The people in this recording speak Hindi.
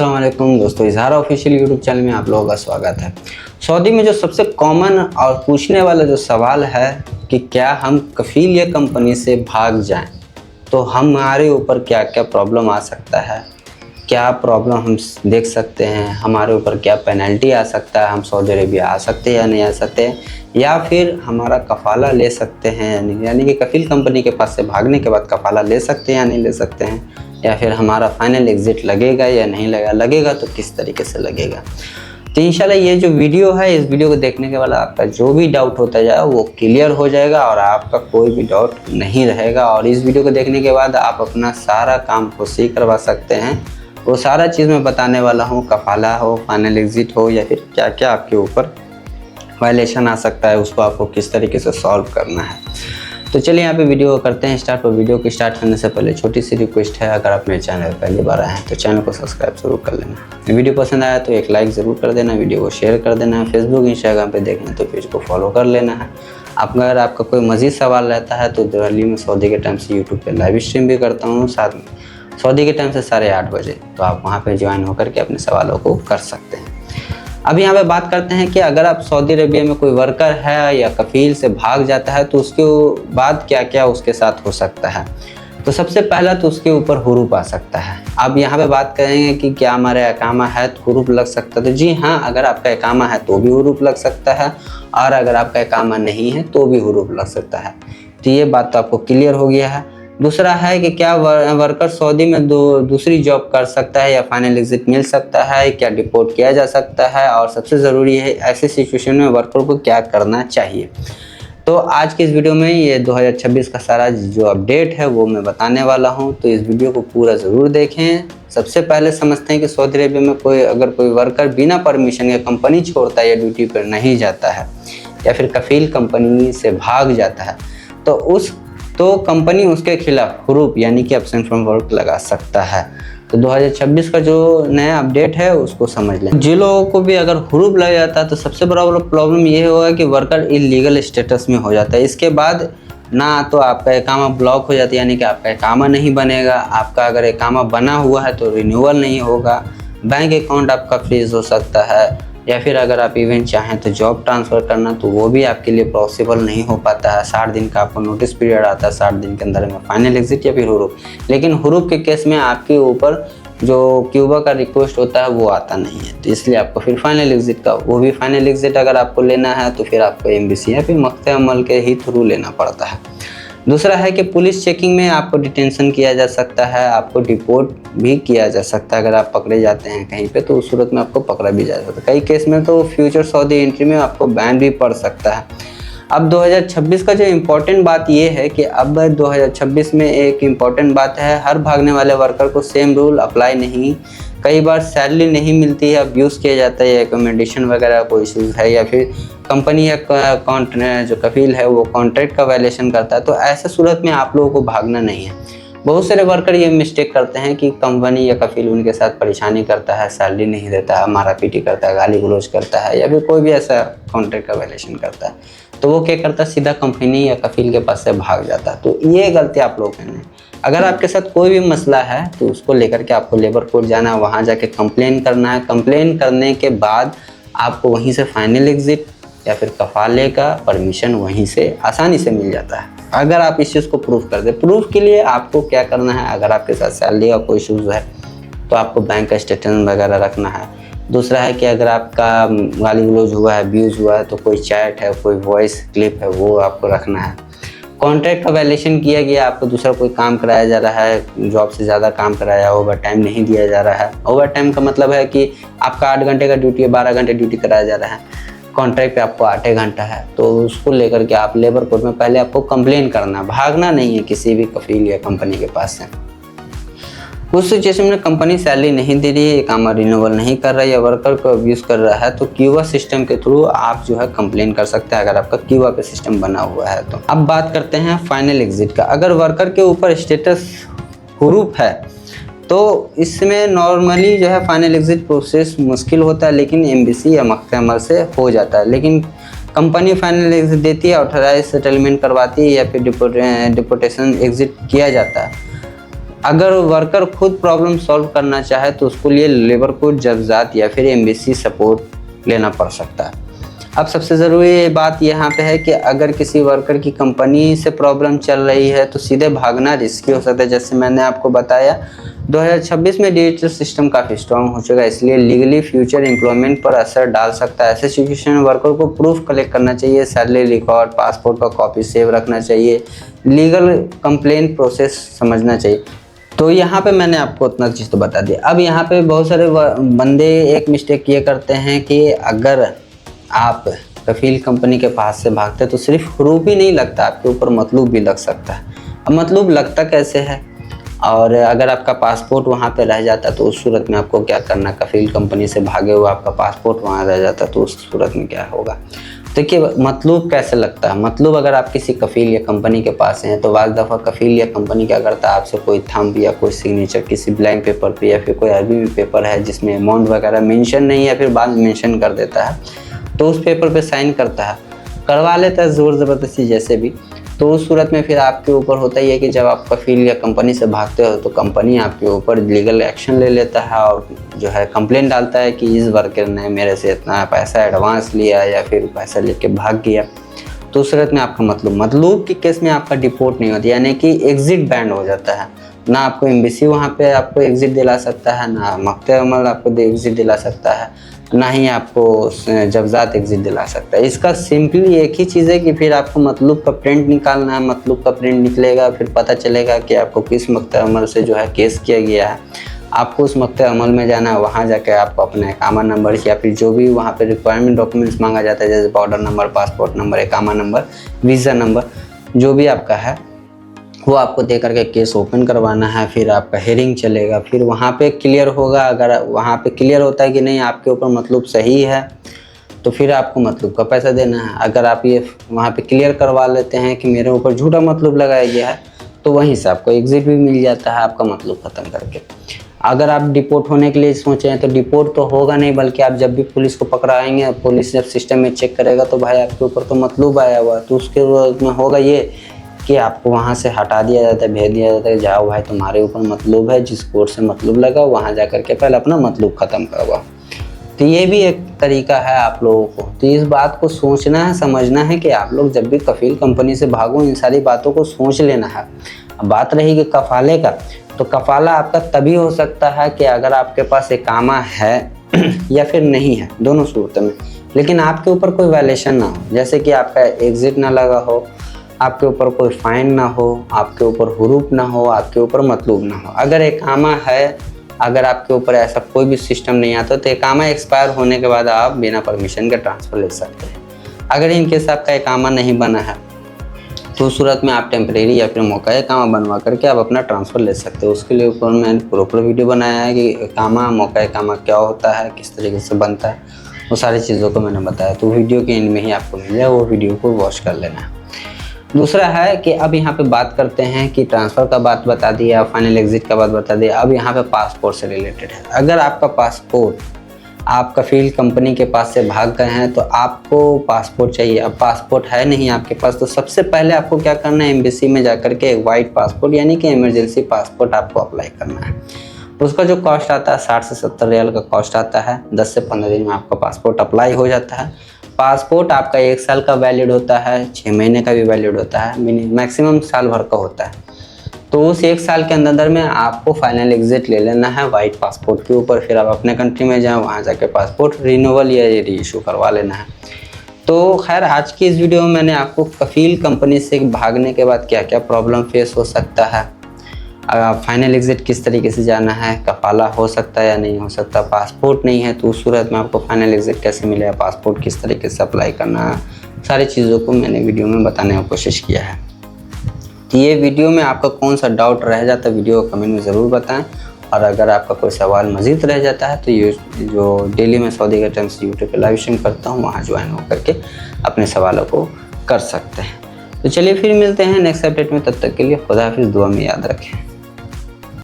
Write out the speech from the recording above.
अस्सलाम वालेकुम दोस्तों, इजहार ऑफिशियल यूट्यूब चैनल में आप लोगों का स्वागत है। सऊदी में जो सबसे कॉमन और पूछने वाला जो सवाल है कि क्या हम कफील या कंपनी से भाग जाएं तो हमारे ऊपर क्या क्या प्रॉब्लम आ सकता है, क्या प्रॉब्लम हम देख सकते हैं, हमारे ऊपर क्या पेनल्टी आ सकता है, हम सऊदी अरेबिया आ सकते हैं या नहीं आ सकते, या फिर हमारा कफ़ाला ले सकते हैं या नहीं, यानी कि कफील कंपनी के पास से भागने के बाद कफ़ाला ले सकते हैं या नहीं ले सकते हैं, या फिर हमारा फाइनल एग्ज़िट लगेगा या नहीं लगेगा तो किस तरीके से लगेगा। तो इंशाल्लाह ये जो वीडियो है, इस वीडियो को देखने के बाद आपका जो भी डाउट होता जाए वो क्लियर हो जाएगा और आपका कोई भी डाउट नहीं रहेगा। और इस वीडियो को देखने के बाद आप अपना सारा काम खुद से ही करवा सकते हैं। वो सारा चीज़ मैं बताने वाला हूँ, कफ़ाला हो, फाइनल एग्ज़िट हो, या फिर क्या क्या आपके ऊपर वायलेशन आ सकता है, उसको आपको किस तरीके से सॉल्व करना है। तो चलिए यहाँ पे वीडियो करते हैं स्टार्ट। और वीडियो को स्टार्ट करने से पहले छोटी सी रिक्वेस्ट है, अगर आप मेरे चैनल पर पहली बार आए हैं तो चैनल को सब्सक्राइब जरूर कर लेना। वीडियो पसंद आया तो एक लाइक ज़रूर कर देना, वीडियो को शेयर कर देना। फेसबुक इंस्टाग्राम पे देखना तो पेज को फॉलो कर लेना है। अगर आपका कोई मज़ीद सवाल रहता है तो दिल्ली में सऊदी के टाइम से यूट्यूब पर लाइव स्ट्रीम भी करता हूँ, साथ में सऊदी के टाइम से 8:30 बजे, तो आप वहाँ पर ज्वाइन होकर के अपने सवालों को कर सकते हैं। अब यहाँ पे बात करते हैं कि अगर आप सऊदी अरेबिया में कोई वर्कर है या कफील से भाग जाता है तो उसके बाद क्या क्या उसके साथ हो सकता है। तो सबसे पहला तो उसके ऊपर हुरूप आ सकता है। अब यहाँ पे बात करेंगे कि क्या हमारा इकामा है तो हुरूप लग सकता है। तो जी हाँ, अगर आपका इकामा है तो भी हुरूप लग सकता है, और अगर आपका इकामा नहीं है तो भी हुरूप लग सकता है। तो ये बात तो आपको क्लियर हो गया है। दूसरा है कि क्या वर्कर सऊदी में दूसरी जॉब कर सकता है या फाइनल एग्जिट मिल सकता है, क्या डिपोर्ट किया जा सकता है, और सबसे ज़रूरी है ऐसी सिचुएशन में वर्कर को क्या करना चाहिए। तो आज की इस वीडियो में ये 2026 का सारा जो अपडेट है वो मैं बताने वाला हूँ, तो इस वीडियो को पूरा ज़रूर देखें। सबसे पहले समझते हैं कि सऊदी अरेबिया में अगर कोई वर्कर बिना परमिशन या कंपनी छोड़ता है या ड्यूटी पर नहीं जाता है या फिर कफील कंपनी से भाग जाता है तो कंपनी उसके खिलाफ हुरूप यानी कि एब्सेंट फ्रॉम वर्क लगा सकता है। तो 2026 का जो नया अपडेट है उसको समझ लें। जिन लोगों को भी अगर हुरूप लग जाता है तो सबसे बड़ा प्रॉब्लम ये होगा कि वर्कर इलीगल स्टेटस में हो जाता है। इसके बाद ना तो आपका इकामा ब्लॉक हो जाता है, यानी कि आपका इकामा नहीं बनेगा। आपका अगर इकामा बना हुआ है तो रिन्यूअल नहीं होगा, बैंक अकाउंट आपका फ्रीज हो सकता है, या फिर अगर आप इवेंट चाहें तो जॉब ट्रांसफ़र करना तो वो भी आपके लिए पॉसिबल नहीं हो पाता है। 60 दिन का आपको नोटिस पीरियड आता है, 60 दिन के अंदर में फाइनल एग्जिट या फिर हुरूप। लेकिन हुरूप के केस में आपके ऊपर जो क्यूबा का रिक्वेस्ट होता है वो आता नहीं है, तो इसलिए आपको फिर फाइनल एग्जिट का वो भी फाइनल एग्जिट अगर आपको लेना है तो फिर आपको एम्बेसी या फिर मख्ते अमल के ही थ्रू लेना पड़ता है। दूसरा है कि पुलिस चेकिंग में आपको डिटेंशन किया जा सकता है, आपको डिपोर्ट भी किया जा सकता है। अगर आप पकड़े जाते हैं कहीं पे तो उस सूरत में आपको पकड़ा भी जा सकता है। कई केस में तो फ्यूचर सऊदी एंट्री में आपको बैन भी पड़ सकता है। अब 2026 का जो इम्पोर्टेंट बात ये है कि अब 2026 में एक इम्पॉर्टेंट बात है, हर भागने वाले वर्कर को सेम रूल अप्लाई नहीं। कई बार सैलरी नहीं मिलती है, अब्यूज़ किया जाता है, एकोमोडेशन वगैरह कोई इशूज़ है, या फिर कंपनी या जो कफील है वो कॉन्ट्रैक्ट का वायलेशन करता है। तो ऐसे सूरत में आप लोगों को भागना नहीं है। बहुत सारे वर्कर ये मिस्टेक करते हैं कि कंपनी या कफील उनके साथ परेशानी करता है, सैलरी नहीं देता है, मारा पीटी करता है, गाली गलौज करता है, या फिर कोई भी ऐसा कॉन्ट्रैक्ट का वायलेशन करता है, तो वो क्या करता है, सीधा कंपनी या कफील के पास से भाग जाता है। तो ये गलती आप लोग करना है। अगर आपके साथ कोई भी मसला है तो उसको लेकर के आपको लेबर कोर्ट जाना है, वहाँ जाके कंप्लेन करना है। कंप्लेन करने के बाद आपको वहीं से फाइनल एग्जिट या फिर कफाले का परमिशन वहीं से आसानी से मिल जाता है, अगर आप इस चीज़ को प्रूफ कर दें। प्रूफ के लिए आपको क्या करना है, अगर आपके साथ सैलरी का कोई इशूज़ है तो आपको बैंक का स्टेटमेंट वगैरह रखना है। दूसरा है कि अगर आपका गाली गलौज हुआ है, अब्यूज़ हुआ है, तो कोई चैट है, कोई वॉइस क्लिप है, वो आपको रखना है। कॉन्ट्रैक्ट का वायलेशन किया गया, आपको दूसरा कोई काम कराया जा रहा है, जॉब से ज़्यादा काम कराया, ओवर टाइम नहीं दिया जा रहा है। ओवर टाइम का मतलब है कि आपका 8 घंटे का ड्यूटी है, 12 घंटे ड्यूटी कराया जा रहा है, कॉन्ट्रैक्ट पे आपको 8 घंटा है, तो उसको लेकर के आप लेबर कोर्ट में पहले आपको कंप्लेन करना, भागना नहीं है किसी भी कफील या कंपनी के पास से। कुछ सिचुएशन में कंपनी सैलरी नहीं दे रही है, इकामा रिन्यूअल नहीं कर रहा है, या वर्कर को अब्यूज़ कर रहा है, तो क्यूबा सिस्टम के थ्रू आप जो है कंप्लेन कर सकते हैं, अगर आपका क्यूबा पे सिस्टम बना हुआ है तो। अब बात करते हैं फाइनल एग्जिट का। अगर वर्कर के ऊपर स्टेटस हुरूप है तो इसमें नॉर्मली जो है फाइनल एग्जिट प्रोसेस मुश्किल होता है, लेकिन एम्बेसी या मख्ते अमल से हो जाता है। लेकिन कंपनी फाइनल एग्जिट देती है, ऑथराइज सेटलमेंट करवाती है, या फिर डिपोटेशन एग्जिट किया जाता है। अगर वर्कर खुद प्रॉब्लम सॉल्व करना चाहे तो उसके लिए लेबर कोड, जब्जात या फिर एम्बेसी सपोर्ट लेना पड़ सकता है। अब सबसे ज़रूरी बात यहाँ पे है कि अगर किसी वर्कर की कंपनी से प्रॉब्लम चल रही है तो सीधे भागना रिस्की हो सकता है। जैसे मैंने आपको बताया 2026 में डिजिटल सिस्टम काफ़ी स्ट्रॉन्ग हो चुका है, इसलिए लीगली फ्यूचर एम्प्लॉयमेंट पर असर डाल सकता है। ऐसे सिचुएशन में वर्कर को प्रूफ कलेक्ट करना चाहिए, सैलरी रिकॉर्ड, पासपोर्ट का कॉपी सेव रखना चाहिए, लीगल कंप्लेंट प्रोसेस समझना चाहिए। तो यहाँ पे मैंने आपको उतना चीज़ तो बता दिया। अब यहाँ पे बहुत सारे बंदे एक मिस्टेक ये करते हैं कि अगर आप कफील कंपनी के पास से भागते तो सिर्फ ह्रूफ ही नहीं लगता, आपके ऊपर मतलूब भी लग सकता है। अब मतलूब लगता कैसे है, और अगर आपका पासपोर्ट वहाँ पे रह जाता तो उस सूरत में आपको क्या करना, कफील कंपनी से भागे हुए आपका पासपोर्ट वहाँ रह जाता तो उस सूरत में क्या होगा। देखिए मतलूब कैसे लगता है। मतलब अगर आप किसी कफील या कंपनी के पास हैं तो बाज़ दफ़ा कफील या कंपनी क्या करता है, आपसे कोई थंब या कोई सिग्नेचर किसी ब्लैंक पेपर पे या फिर कोई अरबी में पेपर है जिसमें अमाउंट वगैरह मेंशन नहीं है या फिर बाद में मेंशन कर देता है, तो उस पेपर पे साइन करवा लेता है ज़ोर ज़बरदस्ती जैसे भी। तो उस सूरत में फिर आपके ऊपर होता ही है कि जब आप कफील या कंपनी से भागते हो तो कंपनी आपके ऊपर लीगल एक्शन ले लेता है और जो है कंप्लेंट डालता है कि इस वर्कर ने मेरे से इतना पैसा एडवांस लिया या फिर पैसा लेके भाग गया। तो उस सूरत में आपका मतलूब के केस में आपका डिपोर्ट नहीं होती, यानी कि एग्जिट बैंड हो जाता है। ना आपको एम्बेसी वहाँ पे आपको एग्जिट दिला सकता है, ना मकते अमल आपको एग्जिट दिला सकता है, ना ही आपको जब्जात एग्जिट दिला सकता है। इसका सिंपली एक ही चीज़ है कि फिर आपको मतलूब का प्रिंट निकालना है। मतलूब का प्रिंट निकलेगा, फिर पता चलेगा कि आपको किस मकते अमल से जो है केस किया गया है। आपको उस मकते अमल में जाना है, वहाँ जाकर आपको अपना इकामा नंबर या फिर जो भी वहाँ पे रिक्वायरमेंट डॉक्यूमेंट्स मांगा जाता है, जैसे बॉर्डर नंबर, पासपोर्ट नंबर, इकामा नंबर, वीज़ा नंबर, जो भी आपका है वो आपको दे करके केस ओपन करवाना है। फिर आपका हेयरिंग चलेगा, फिर वहाँ पे क्लियर होगा। अगर वहाँ पे क्लियर होता है कि नहीं आपके ऊपर मतलूब सही है तो फिर आपको मतलूब का पैसा देना है। अगर आप ये वहाँ पे क्लियर करवा लेते हैं कि मेरे ऊपर झूठा मतलूब लगाया गया है तो वहीं से आपको एग्जिट भी मिल जाता है आपका मतलूब ख़त्म करके। अगर आप डिपोर्ट होने के लिए सोचे हैं तो डिपोर्ट तो होगा नहीं, बल्कि आप जब भी पुलिस को पकड़ाएंगे, पुलिस जब सिस्टम में चेक करेगा तो भाई आपके ऊपर तो मतलूब आया हुआ, तो उसके में होगा ये कि आपको वहाँ से हटा दिया जाता है, भेज दिया जाता है, जाओ भाई तुम्हारे ऊपर मतलूब है, जिस कोर्ट से मतलूब लगा वहाँ जा कर के पहले अपना मतलूब ख़त्म करवाओ। तो ये भी एक तरीका है आप लोगों को। तो इस बात को सोचना है, समझना है कि आप लोग जब भी कफील कंपनी से भागो इन सारी बातों को सोच लेना है। अब बात रही कि कफ़ाले का, तो कफ़ाला आपका तभी हो सकता है कि अगर आपके पास इकामा है या फिर नहीं है, दोनों सूरतों में, लेकिन आपके ऊपर कोई वायलेशन ना हो, जैसे कि आपका एग्जिट ना लगा हो, आपके ऊपर कोई फाइन ना हो, आपके ऊपर हुरूफ ना हो, आपके ऊपर मतलूब ना हो। अगर इकामा है, अगर आपके ऊपर ऐसा कोई भी सिस्टम नहीं आता तो इकामा एक्सपायर होने के बाद आप बिना परमिशन के ट्रांसफ़र ले सकते हैं। अगर इनकेस आपका इकामा नहीं बना है तो उस सूरत में आप टेम्परेरी या फिर मौका इकामा बनवा करके आप अपना ट्रांसफ़र ले सकते हो। उसके लिए ऊपर मैंने प्रॉपर वीडियो बनाया है कि इकामा, मौका इकामा क्या होता है, किस तरीके से बनता है, वो सारी चीज़ों को मैंने बताया। तो वीडियो के एंड में ही आपको मिल जाए, वो वीडियो को वॉच कर लेना है। दूसरा है कि अब यहाँ पे बात करते हैं कि ट्रांसफ़र का बात बता दिया, फाइनल एग्जिट का बात बता दिया। अब यहाँ पे पासपोर्ट से रिलेटेड है। अगर आपका पासपोर्ट आप कफील कंपनी के पास से भाग गए हैं तो आपको पासपोर्ट चाहिए। अब पासपोर्ट है नहीं आपके पास तो सबसे पहले आपको क्या करना है, एम्बेसी में जा कर के एक वाइट पासपोर्ट यानी कि इमरजेंसी पासपोर्ट आपको अप्लाई करना है। उसका जो कॉस्ट आता है 60 से 70 रियाल का कॉस्ट आता है। 10 से 15 दिन में आपका पासपोर्ट अप्लाई हो जाता है। पासपोर्ट आपका 1 साल का वैलिड होता है, 6 महीने का भी वैलिड होता है, मैक्सिमम साल भर का होता है। तो उस 1 साल के अंदर में आपको फाइनल एग्जिट ले लेना है वाइट पासपोर्ट के ऊपर। फिर आप अपने कंट्री में जाएँ, वहाँ जाके पासपोर्ट रिन्यूअल या री इशू करवा लेना है। तो खैर आज की इस वीडियो में मैंने आपको कफील कंपनी से भागने के बाद क्या क्या प्रॉब्लम फेस हो सकता है, फाइनल एग्जिट किस तरीके से जाना है, कफाला हो सकता है या नहीं हो सकता, पासपोर्ट नहीं है तो उस सूरत में आपको फाइनल एग्जिट कैसे मिलेगा, पासपोर्ट किस तरीके से अप्लाई करना है, सारी चीज़ों को मैंने वीडियो में बताने की कोशिश किया है। तो ये वीडियो में आपका कौन सा डाउट रह जाता है वीडियो को कमेंट में ज़रूर बताएं। और अगर आपका कोई सवाल मज़ीद रह जाता है तो ये जो डेली मैं सऊदी के टाइम्स यूट्यूब पे लाइव स्ट्रीम करता हूँ, वहाँ ज्वाइन होकर के अपने सवालों को कर सकते हैं। तो चलिए फिर मिलते हैं नेक्स्ट अपडेट में, तब तक के लिए खुदा हाफिज़, दुआ में याद रखें।